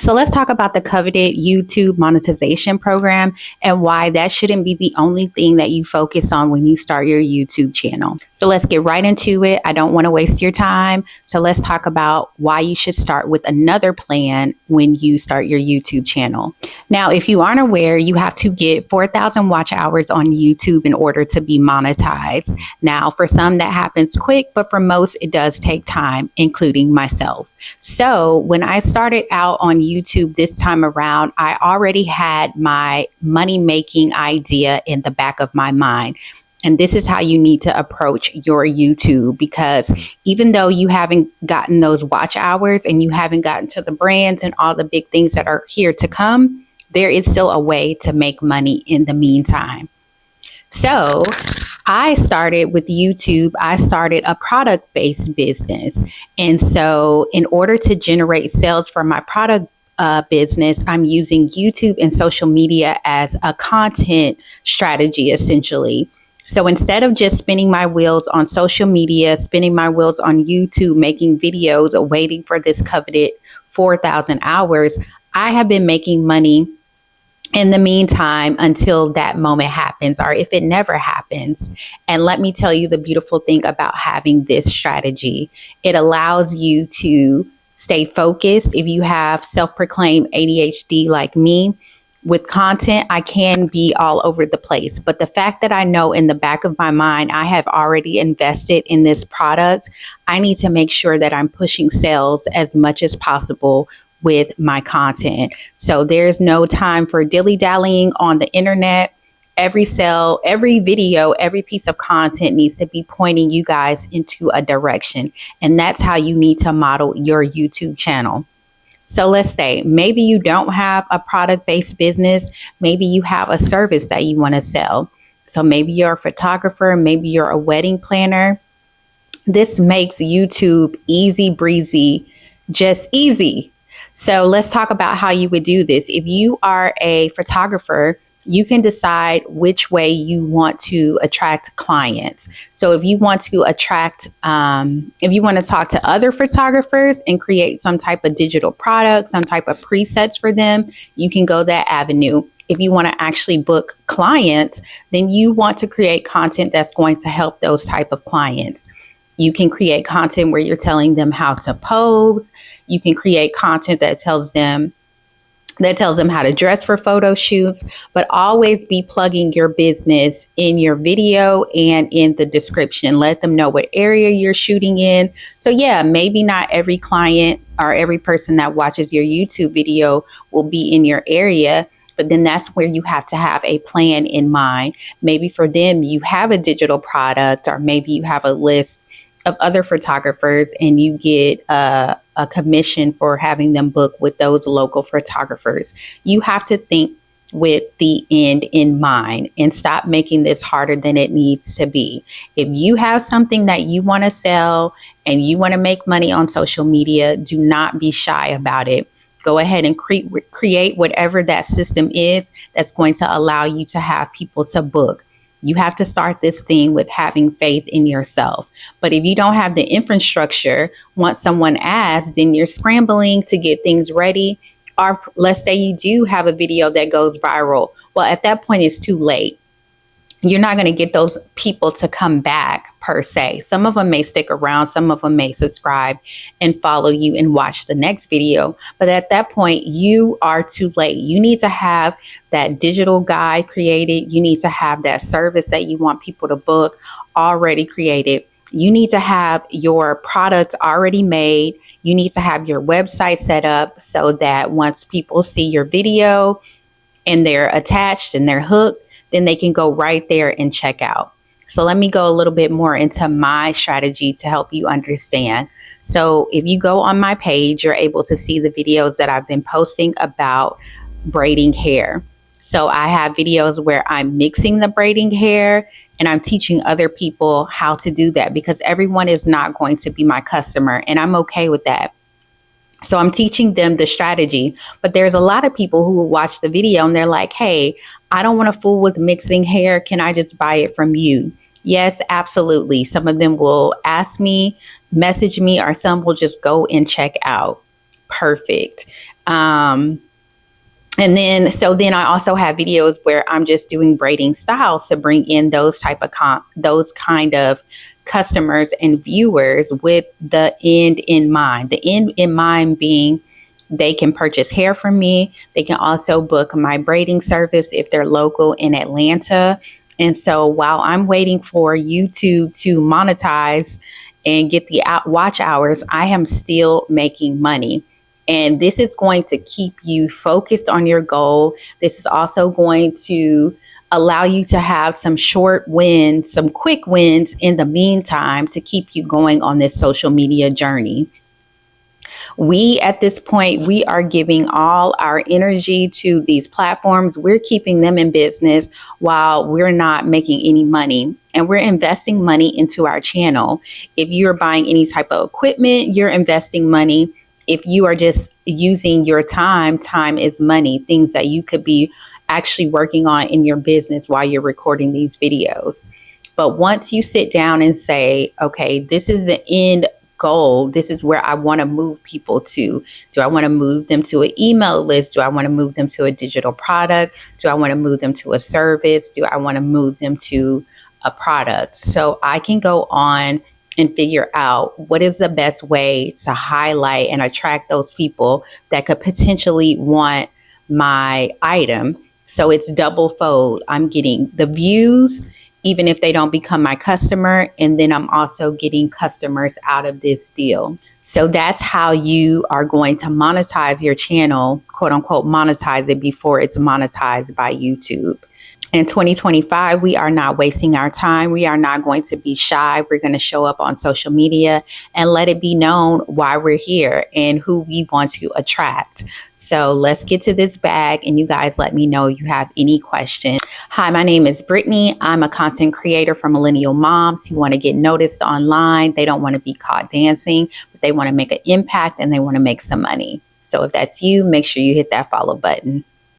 So let's talk about the coveted YouTube monetization program and why that shouldn't be the only thing that you focus on when you start your YouTube channel. So let's get right into it. I don't want to waste your time. So let's talk about why you should start with another plan when you start your YouTube channel. Now, if you aren't aware, you have to get 4,000 watch hours on YouTube in order to be monetized. Now, for some that happens quick, but for most it does take time, including myself. So when I started out on YouTube this time around, I already had my money-making idea in the back of my mind. And this is how you need to approach your YouTube, because even though you haven't gotten those watch hours and you haven't gotten to the brands and all the big things that are here to come, there is still a way to make money in the meantime. So I started with YouTube. I started a product-based business. And so in order to generate sales for my product business, I'm using YouTube and social media as a content strategy, essentially. So instead of just spinning my wheels on social media, spinning my wheels on YouTube, making videos or waiting for this coveted 4,000 hours, I have been making money in the meantime until that moment happens, or if it never happens. And let me tell you the beautiful thing about having this strategy. It allows you to stay focused. If you have self-proclaimed ADHD like me, with content, I can be all over the place. But the fact that I know in the back of my mind, I have already invested in this product, I need to make sure that I'm pushing sales as much as possible with my content. So there's no time for dilly-dallying on the internet. Every sale, every video, every piece of content needs to be pointing you guys into a direction. And that's how you need to model your YouTube channel. So let's say maybe you don't have a product-based business. Maybe you have a service that you want to sell. So maybe you're a photographer, maybe you're a wedding planner. This makes YouTube easy breezy, just easy. So let's talk about how you would do this. If you are a photographer, you can decide which way you want to attract clients. So if you want to attract, if you want to talk to other photographers and create some type of digital product, some type of presets for them, you can go that avenue. If you want to actually book clients, then you want to create content that's going to help those type of clients. You can create content where you're telling them how to pose. You can create content that tells them how to dress for photo shoots, but always be plugging your business in your video and in the description. Let them know what area you're shooting in. So yeah, maybe not every client or every person that watches your YouTube video will be in your area, but then that's where you have to have a plan in mind. Maybe for them, you have a digital product, or maybe you have a list of other photographers and you get a commission for having them book with those local photographers. You have to think with the end in mind and stop making this harder than it needs to be. If you have something that you want to sell and you want to make money on social media, do not be shy about it. Go ahead and create whatever that system is that's going to allow you to have people to book. You have to start this thing with having faith in yourself. But if you don't have the infrastructure, once someone asks, then you're scrambling to get things ready. Or let's say you do have a video that goes viral. Well, at that point, it's too late. You're not going to get those people to come back per se. Some of them may stick around. Some of them may subscribe and follow you and watch the next video. But at that point, you are too late. You need to have that digital guide created. You need to have that service that you want people to book already created. You need to have your product already made. You need to have your website set up so that once people see your video and they're attached and they're hooked, then they can go right there and check out. So let me go a little bit more into my strategy to help you understand. So if you go on my page, you're able to see the videos that I've been posting about braiding hair. So I have videos where I'm mixing the braiding hair and I'm teaching other people how to do that, because everyone is not going to be my customer, and I'm okay with that. So I'm teaching them the strategy, but there's a lot of people who will watch the video and they're like, hey, I don't want to fool with mixing hair. Can I just buy it from you? Yes, absolutely. Some of them will ask me, message me, or some will just go and check out. Perfect. And then, so then I also have videos where I'm just doing braiding styles to bring in those those kind of customers and viewers with the end in mind. The end in mind being they can purchase hair from me. They can also book my braiding service if they're local in Atlanta. And so while I'm waiting for YouTube to monetize and get the watch hours, I am still making money. And this is going to keep you focused on your goal. This is also going to allow you to have some short wins, some quick wins in the meantime to keep you going on this social media journey. We, at this point, we are giving all our energy to these platforms. We're keeping them in business while we're not making any money. And we're investing money into our channel. If you're buying any type of equipment, you're investing money. If you are just using your time, time is money, things that you could be actually working on in your business while you're recording these videos. But once you sit down and say, okay, this is the end goal, this is where I want to move people to. Do I want to move them to an email list? Do I want to move them to a digital product? Do I want to move them to a service? Do I want to move them to a product? So I can go on and figure out what is the best way to highlight and attract those people that could potentially want my item. So it's double fold. I'm getting the views, even if they don't become my customer, and then I'm also getting customers out of this deal. So that's how you are going to monetize your channel, quote unquote, monetize it before it's monetized by YouTube. In 2025, we are not wasting our time. We are not going to be shy. We're going to show up on social media and let it be known why we're here and who we want to attract. So let's get to this bag, and you guys let me know if you have any questions. Hi, my name is Brittany. I'm a content creator for millennial moms who want to get noticed online. They don't want to be caught dancing, but they want to make an impact and they want to make some money. So if that's you, make sure you hit that follow button.